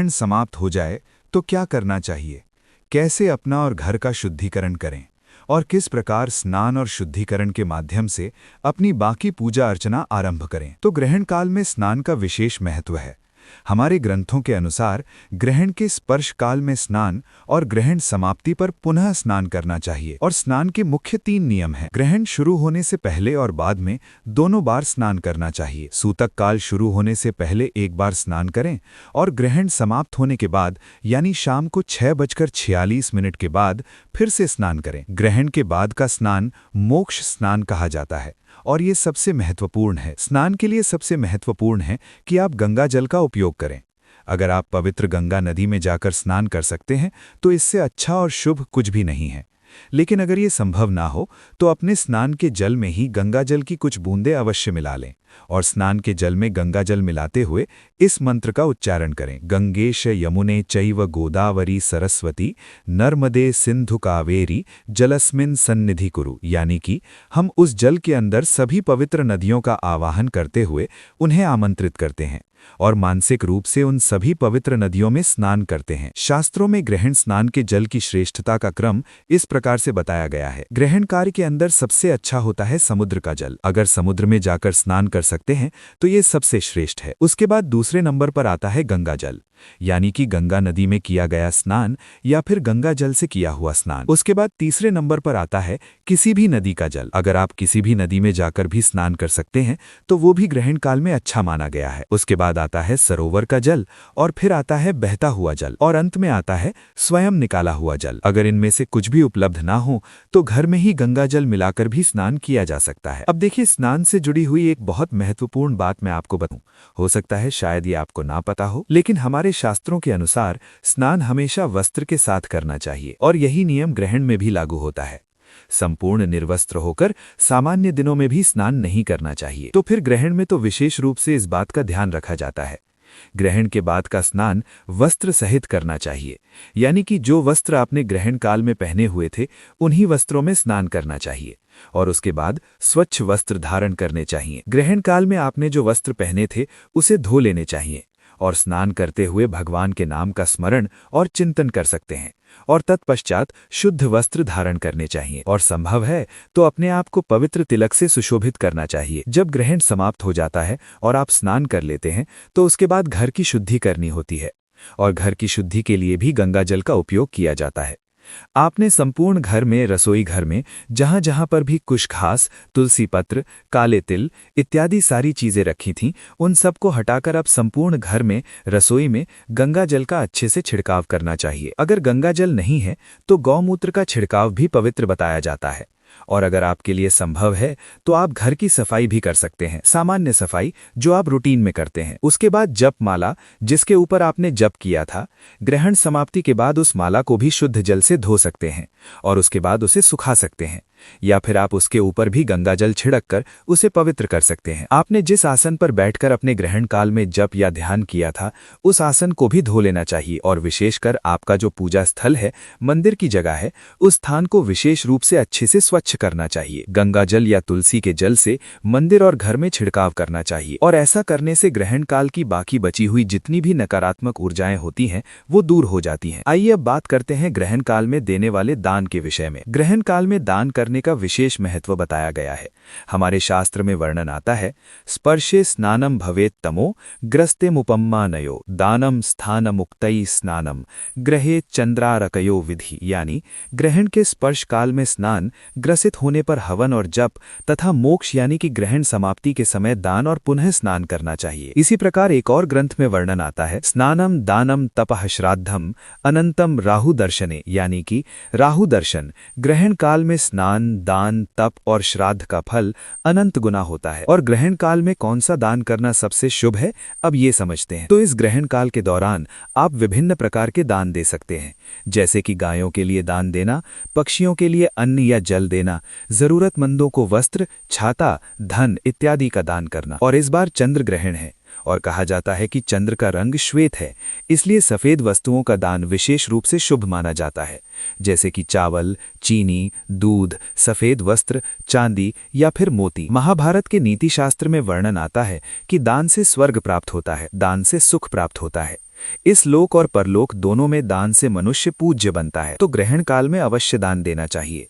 ग्रहण समाप्त हो जाए तो क्या करना चाहिए, कैसे अपना और घर का शुद्धिकरण करें और किस प्रकार स्नान और शुद्धिकरण के माध्यम से अपनी बाकी पूजा अर्चना आरंभ करें। तो ग्रहण काल में स्नान का विशेष महत्व है। हमारे ग्रंथों के अनुसार ग्रहण के स्पर्श काल में स्नान और ग्रहण समाप्ति पर पुनः स्नान करना चाहिए और स्नान के मुख्य 3 नियम हैं। ग्रहण शुरू होने से पहले और बाद में दोनों बार स्नान करना चाहिए। सूतक काल शुरू होने से पहले एक बार स्नान करें और ग्रहण समाप्त होने के बाद यानी शाम को 6:46 के बाद फिर से स्नान करें। ग्रहण के बाद का स्नान मोक्ष स्नान कहा जाता है और ये सबसे महत्वपूर्ण है। स्नान के लिए सबसे महत्वपूर्ण है कि आप गंगा जल का उपयोग करें। अगर आप पवित्र गंगा नदी में जाकर स्नान कर सकते हैं तो इससे अच्छा और शुभ कुछ भी नहीं है। लेकिन अगर ये संभव ना हो तो अपने स्नान के जल में ही गंगा जल की कुछ बूंदें अवश्य मिला लें और स्नान के जल में गंगा जल मिलाते हुए इस मंत्र का उच्चारण करें। गंगेश यमुने चैव गोदावरी सरस्वती नर्मदे सिंधु कावेरी जलस्मिन सन्निधि कुरु। यानी कि हम उस जल के अंदर सभी पवित्र नदियों का आवाहन करते हुए उन्हें आमंत्रित करते हैं और मानसिक रूप से उन सभी पवित्र नदियों में स्नान करते हैं। शास्त्रों में ग्रहण स्नान के जल की श्रेष्ठता का क्रम इस प्रकार से बताया गया है। ग्रहण कार्य के अंदर सबसे अच्छा होता है समुद्र का जल। अगर समुद्र में जाकर स्नान कर सकते हैं तो ये सबसे श्रेष्ठ है। उसके बाद दूसरे नंबर पर आता है गंगा जल, यानी कि गंगा नदी में किया गया स्नान या फिर गंगा जल से किया हुआ स्नान। उसके बाद तीसरे नंबर पर आता है किसी भी नदी का जल। अगर आप किसी भी नदी में जाकर भी स्नान कर सकते हैं तो वो भी ग्रहण काल में अच्छा माना गया है। उसके बाद आता है सरोवर का जल और फिर आता है बहता हुआ जल और अंत में आता है स्वयं निकाला हुआ जल। अगर इनमें से कुछ भी उपलब्ध ना हो तो घर में ही गंगा जल मिलाकर भी स्नान किया जा सकता है। अब देखिए, स्नान से जुड़ी हुई एक बहुत महत्वपूर्ण बात मैं आपको बताऊं। हो सकता है शायद ये आपको ना पता हो, लेकिन हमारे शास्त्रों के अनुसार स्नान हमेशा वस्त्र के साथ करना चाहिए और यही नियम ग्रहण में भी लागू होता है। संपूर्ण निर्वस्त्र होकर सामान्य दिनों में भी स्नान नहीं करना चाहिए। तो फिर ग्रहण में तो विशेष रूप से इस बात का ध्यान रखा जाता है। ग्रहण के बाद का स्नान वस्त्र सहित करना चाहिए, यानी कि जो वस्त्र आपने ग्रहण काल में पहने हुए थे उन्हीं वस्त्रों में स्नान करना चाहिए और उसके बाद स्वच्छ वस्त्र धारण करने चाहिए। ग्रहण काल में आपने जो वस्त्र पहने थे उसे धो लेने चाहिए और स्नान करते हुए भगवान के नाम का स्मरण और चिंतन कर सकते हैं और तत्पश्चात शुद्ध वस्त्र धारण करने चाहिए और संभव है तो अपने आप को पवित्र तिलक से सुशोभित करना चाहिए। जब ग्रहण समाप्त हो जाता है और आप स्नान कर लेते हैं तो उसके बाद घर की शुद्धि करनी होती है और घर की शुद्धि के लिए भी गंगा जल का उपयोग किया जाता है। आपने संपूर्ण घर में, रसोई घर में जहां जहां पर भी कुश घास, तुलसी पत्र, काले तिल इत्यादि सारी चीजें रखी थीं, उन सबको हटाकर अब संपूर्ण घर में, रसोई में गंगा जल का अच्छे से छिड़काव करना चाहिए। अगर गंगा जल नहीं है तो गौमूत्र का छिड़काव भी पवित्र बताया जाता है और अगर आपके लिए संभव है तो आप घर की सफाई भी कर सकते हैं, सामान्य सफाई जो आप रूटीन में करते हैं। उसके बाद जप माला जिसके ऊपर आपने जप किया था, ग्रहण समाप्ति के बाद उस माला को भी शुद्ध जल से धो सकते हैं और उसके बाद उसे सुखा सकते हैं या फिर आप उसके ऊपर भी गंगा जल छिड़क कर उसे पवित्र कर सकते हैं। आपने जिस आसन पर बैठकर अपने ग्रहण काल में जप या ध्यान किया था उस आसन को भी धो लेना चाहिए और विशेषकर आपका जो पूजा स्थल है, मंदिर की जगह है, उस स्थान को विशेष रूप से अच्छे से स्वच्छ करना चाहिए। गंगा जल या तुलसी के जल से मंदिर और घर में छिड़काव करना चाहिए और ऐसा करने से ग्रहण काल की बाकी बची हुई जितनी भी नकारात्मक ऊर्जाएं होती हैं वो दूर हो जाती हैं। आइए अब बात करते हैं ग्रहण काल में देने वाले दान के विषय में। ग्रहण काल में दान करने का विशेष महत्व बताया गया है। हमारे शास्त्र में वर्णन आता है, स्पर्शे स्नानम भवेत तमो ग्रस्ते मुपम्मा नयो दानम स्थान मुक्तई स्नानम ग्रहे चंद्रारकयो विधि। यानी ग्रहण के स्पर्श काल में स्नान, ग्रसित होने पर हवन और जप तथा मोक्ष यानी कि ग्रहण समाप्ति के समय दान और पुनः स्नान करना चाहिए। इसी प्रकार एक और ग्रंथ में वर्णन आता है, स्नानम दानम तपः श्राद्धम अनंतम राहु दर्शने। यानी कि राहु दर्शन, ग्रहण काल में स्नान, दान, तप और श्राद्ध का फल अनंत गुना होता है। और ग्रहण काल में कौन सा दान करना सबसे शुभ है, अब ये समझते हैं। तो इस ग्रहण काल के दौरान आप विभिन्न प्रकार के दान दे सकते हैं, जैसे कि गायों के लिए दान देना, पक्षियों के लिए अन्न या जल देना, जरूरतमंदों को वस्त्र, छाता, धन इत्यादि का दान करना। और इस बार चंद्र ग्रहण है और कहा जाता है कि चंद्र का रंग श्वेत है, इसलिए सफेद वस्तुओं का दान विशेष रूप से शुभ माना जाता है, जैसे कि चावल, चीनी, दूध, सफेद वस्त्र, चांदी या फिर मोती। महाभारत के नीति शास्त्र में वर्णन आता है कि दान से स्वर्ग प्राप्त होता है, दान से सुख प्राप्त होता है। इस लोक और परलोक दोनों में दान से मनुष्य पूज्य बनता है, तो ग्रहण काल में अवश्य दान देना चाहिए।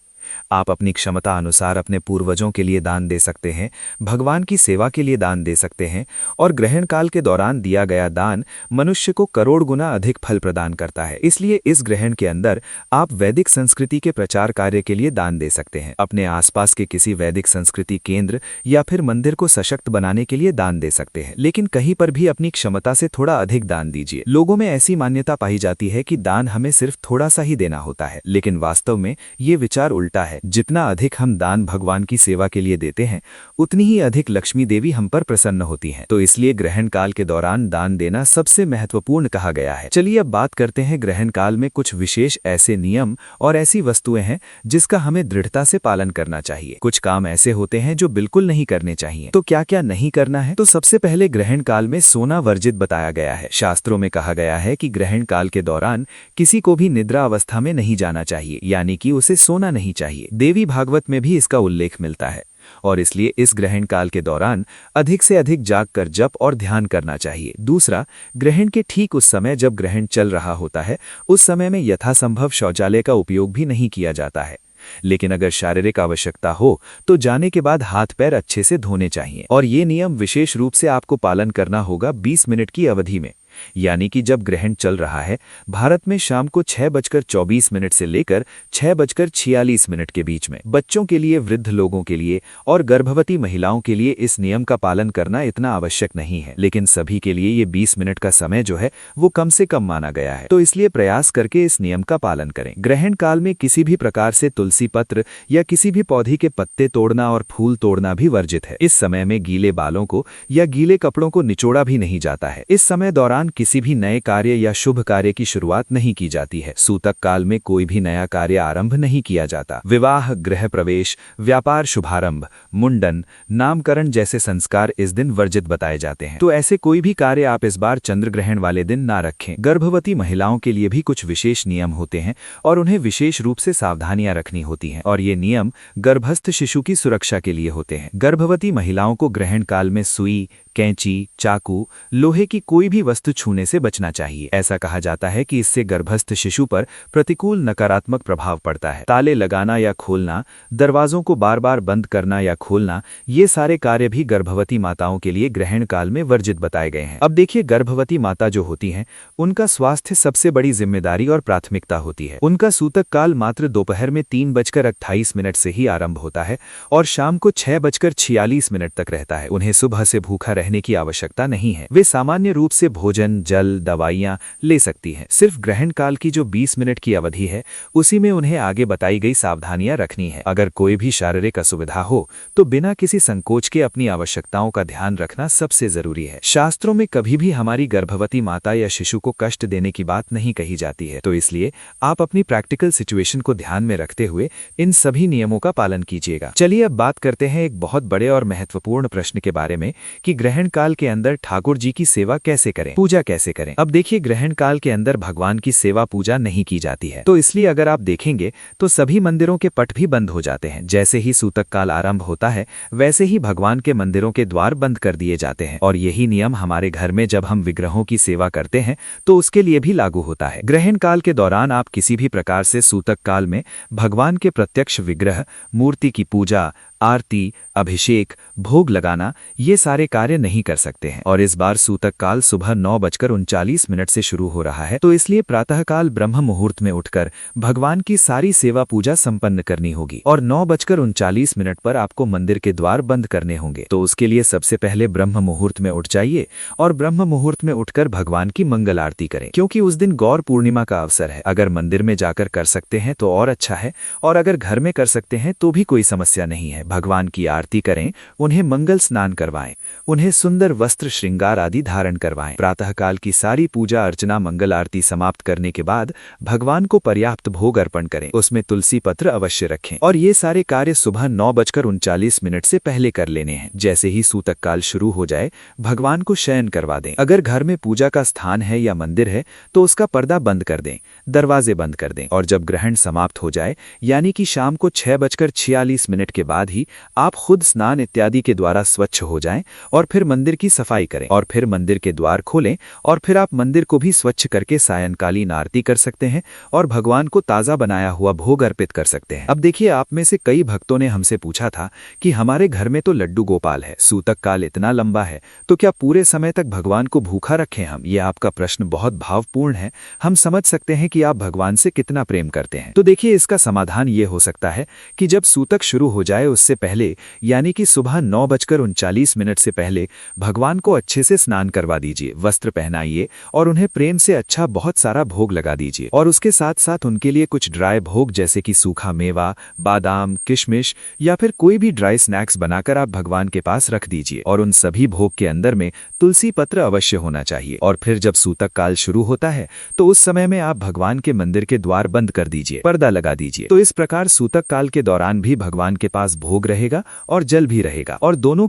आप अपनी क्षमता अनुसार अपने पूर्वजों के लिए दान दे सकते हैं, भगवान की सेवा के लिए दान दे सकते हैं, और ग्रहण काल के दौरान दिया गया दान मनुष्य को करोड़ गुना अधिक फल प्रदान करता है। इसलिए इस ग्रहण के अंदर आप वैदिक संस्कृति के प्रचार कार्य के लिए दान दे सकते हैं। अपने आसपास के किसी वैदिक संस्कृति केंद्र या फिर मंदिर को सशक्त बनाने के लिए दान दे सकते हैं, लेकिन कहीं पर भी अपनी क्षमता से थोड़ा अधिक दान दीजिए। लोगों में ऐसी मान्यता पाई जाती है कि दान हमें सिर्फ थोड़ा सा ही देना होता है, लेकिन वास्तव में ये विचार उल्टा है। जितना अधिक हम दान भगवान की सेवा के लिए देते हैं, उतनी ही अधिक लक्ष्मी देवी हम पर प्रसन्न होती हैं। तो इसलिए ग्रहण काल के दौरान दान देना सबसे महत्वपूर्ण कहा गया है। चलिए अब बात करते हैं ग्रहण काल में कुछ विशेष ऐसे नियम और ऐसी वस्तुएं हैं जिसका हमें दृढ़ता से पालन करना चाहिए। कुछ काम ऐसे होते हैं जो बिल्कुल नहीं करने चाहिए। तो क्या क्या नहीं करना है? तो सबसे पहले ग्रहण काल में सोना वर्जित बताया गया है। शास्त्रों में कहा गया है कि ग्रहण काल के दौरान किसी को भी निद्रा अवस्था में नहीं जाना चाहिए, यानी कि उसे सोना नहीं चाहिए। देवी भागवत में भी इसका उल्लेख मिलता है, और इसलिए इस ग्रहण काल के दौरान अधिक से अधिक जागकर जप और ध्यान करना चाहिए। दूसरा, ग्रहण के ठीक उस समय जब ग्रहण चल रहा होता है, उस समय में यथासंभव शौचालय का उपयोग भी नहीं किया जाता है। लेकिन अगर शारीरिक आवश्यकता हो तो जाने के बाद हाथ पैर अच्छे से धोने चाहिए, और ये नियम विशेष रूप से आपको पालन करना होगा 20 मिनट की अवधि में। यानी कि जब ग्रहण चल रहा है भारत में शाम को 6:24 से लेकर 6:46 के बीच में। बच्चों के लिए, वृद्ध लोगों के लिए और गर्भवती महिलाओं के लिए इस नियम का पालन करना इतना आवश्यक नहीं है, लेकिन सभी के लिए ये 20 मिनट का समय जो है वो कम से कम माना गया है। तो इसलिए प्रयास करके इस नियम का पालन करें। ग्रहण काल में किसी भी प्रकार से तुलसी पत्र या किसी भी पौधे के पत्ते तोड़ना और फूल तोड़ना भी वर्जित है। इस समय में गीले बालों को या गीले कपड़ों को निचोड़ा भी नहीं जाता है। इस समय दौरान किसी भी नए कार्य या शुभ कार्य की शुरुआत नहीं की जाती है। सूतक काल में कोई भी नया कार्य आरंभ नहीं किया जाता। विवाह, गृह प्रवेश, व्यापार शुभारंभ, मुंडन, नामकरण जैसे संस्कार इस दिन वर्जित बताए जाते हैं। तो ऐसे कोई भी कार्य आप इस बार चंद्र ग्रहण वाले दिन ना रखें। गर्भवती महिलाओं के लिए भी कुछ विशेष नियम होते हैं और उन्हें विशेष रूप से सावधानियां रखनी होती हैं, और ये नियम गर्भस्थ शिशु की सुरक्षा के लिए होते हैं। गर्भवती महिलाओं को ग्रहण काल में सुई, कैंची, चाकू, लोहे की कोई भी वस्तु छूने से बचना चाहिए। ऐसा कहा जाता है कि इससे गर्भस्थ शिशु पर प्रतिकूल नकारात्मक प्रभाव पड़ता है। ताले लगाना या खोलना, दरवाजों को बार बार बंद करना या खोलना, ये सारे कार्य भी गर्भवती माताओं के लिए ग्रहण काल में वर्जित बताए गए हैं। अब देखिए, गर्भवती माता जो होती हैं, उनका स्वास्थ्य सबसे बड़ी जिम्मेदारी और प्राथमिकता होती है। उनका सूतक काल मात्र दोपहर में 3:28 से ही आरंभ होता है और शाम को 6:46 तक रहता है। उन्हें सुबह से भूखा रहने की आवश्यकता नहीं है। वे सामान्य रूप से भोजन, जल, दवाइयां ले सकती हैं। सिर्फ ग्रहण काल की जो 20 मिनट की अवधि है, उसी में उन्हें आगे बताई गई सावधानियां रखनी है। अगर कोई भी शारीरिक असुविधा हो तो बिना किसी संकोच के अपनी आवश्यकताओं का ध्यान रखना सबसे जरूरी है। शास्त्रों में कभी भी हमारी गर्भवती माता या शिशु को कष्ट देने की बात नहीं कही जाती है। तो इसलिए आप अपनी प्रैक्टिकल सिचुएशन को ध्यान में रखते हुए इन सभी नियमों का पालन कीजिएगा। चलिए अब बात करते हैं एक बहुत बड़े और महत्वपूर्ण प्रश्न के बारे में कि ग्रहण काल के अंदर ठाकुर जी की सेवा कैसे करें, पूजा कैसे करें। अब देखिए, ग्रहण काल के अंदर भगवान की सेवा पूजा नहीं की जाती है। तो इसलिए अगर आप देखेंगे तो सभी मंदिरों के पट भी बंद हो जाते हैं। जैसे ही सूतक काल आरंभ होता है, वैसे ही भगवान के मंदिरों के द्वार बंद कर दिए जाते हैं। और यही नियम हमारे घर में जब हम विग्रहों की सेवा करते हैं तो उसके लिए भी लागू होता है। ग्रहण काल के दौरान आप किसी भी प्रकार से सूतक काल में भगवान के प्रत्यक्ष विग्रह, मूर्ति की पूजा, आरती, अभिषेक, भोग लगाना, ये सारे कार्य नहीं कर सकते हैं। और इस बार सूतक काल सुबह 9:39 से शुरू हो रहा है, तो इसलिए प्रातःकाल ब्रह्म मुहूर्त में उठकर भगवान की सारी सेवा पूजा संपन्न करनी होगी। और 9:39 पर आपको मंदिर के द्वार बंद करने होंगे। तो उसके लिए सबसे पहले ब्रह्म मुहूर्त में उठ जाइए और ब्रह्म मुहूर्त में उठकर भगवान की मंगल आरती करें, क्योंकि उस दिन गौर पूर्णिमा का अवसर है। अगर मंदिर में जाकर कर सकते हैं तो और अच्छा है, और अगर घर में कर सकते हैं तो भी कोई समस्या नहीं है। भगवान की आरती करें, उन्हें मंगल स्नान करवाएं, उन्हें सुंदर वस्त्र, श्रृंगार आदि धारण करवाएं। प्रातःकाल की सारी पूजा अर्चना, मंगल आरती समाप्त करने के बाद भगवान को पर्याप्त भोग अर्पण करें। उसमें तुलसी पत्र अवश्य रखें, और ये सारे कार्य सुबह 9:39 से पहले कर लेने हैं। जैसे ही सूतक काल शुरू हो जाए, भगवान को शयन करवा दें। अगर घर में पूजा का स्थान है या मंदिर है तो उसका पर्दा बंद कर दें, दरवाजे बंद कर दें, और जब ग्रहण समाप्त हो जाए, यानी कि शाम को 6:46 के बाद ही ही आप खुद स्नान इत्यादि के द्वारा स्वच्छ हो जाएं और फिर मंदिर की सफाई करें और फिर मंदिर के द्वार खोलें और फिर आप मंदिर को भी स्वच्छ करके सायंकालीन आरती कर सकते हैं और भगवान को ताज़ा बनाया हुआ भोग अर्पित कर सकते हैं। अब देखिए, आप में से कई भक्तों ने हमसे पूछा था कि हमारे घर में तो लड्डू गोपाल है, सूतक काल इतना लंबा है, तो क्या पूरे समय तक भगवान को भूखा रखें हम? ये आपका प्रश्न बहुत भावपूर्ण है। हम समझ सकते हैं कि आप भगवान से कितना प्रेम करते हैं। तो देखिए, इसका समाधान ये हो सकता है कि जब सूतक शुरू हो जाए उससे पहले, यानी कि सुबह 9:39 से पहले भगवान को अच्छे से स्नान करवा दीजिए, वस्त्र पहनाइए और उन्हें प्रेम से अच्छा बहुत सारा भोग लगा दीजिए। और उसके साथ साथ उनके लिए कुछ ड्राई भोग जैसे कि सूखा मेवा, बादाम, किशमिश या फिर कोई भी ड्राई स्नैक्स बनाकर आप भगवान के पास रख दीजिए। और उन सभी भोग के अंदर में तुलसी पत्र अवश्य होना चाहिए। और फिर जब सूतक काल शुरू होता है तो उस समय में आप भगवान के मंदिर के द्वार बंद कर दीजिए, पर्दा लगा दीजिए। तो इस प्रकार सूतक काल के दौरान भी भगवान के पास भोग रहेगा और जल भी रहेगा और दोनों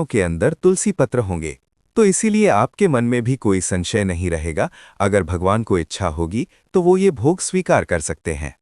के अंदर तुलसी पत्र होंगे। तो इसीलिए आपके मन में भी कोई संशय नहीं रहेगा। अगर भगवान को इच्छा होगी तो वो ये भोग स्वीकार कर सकते हैं।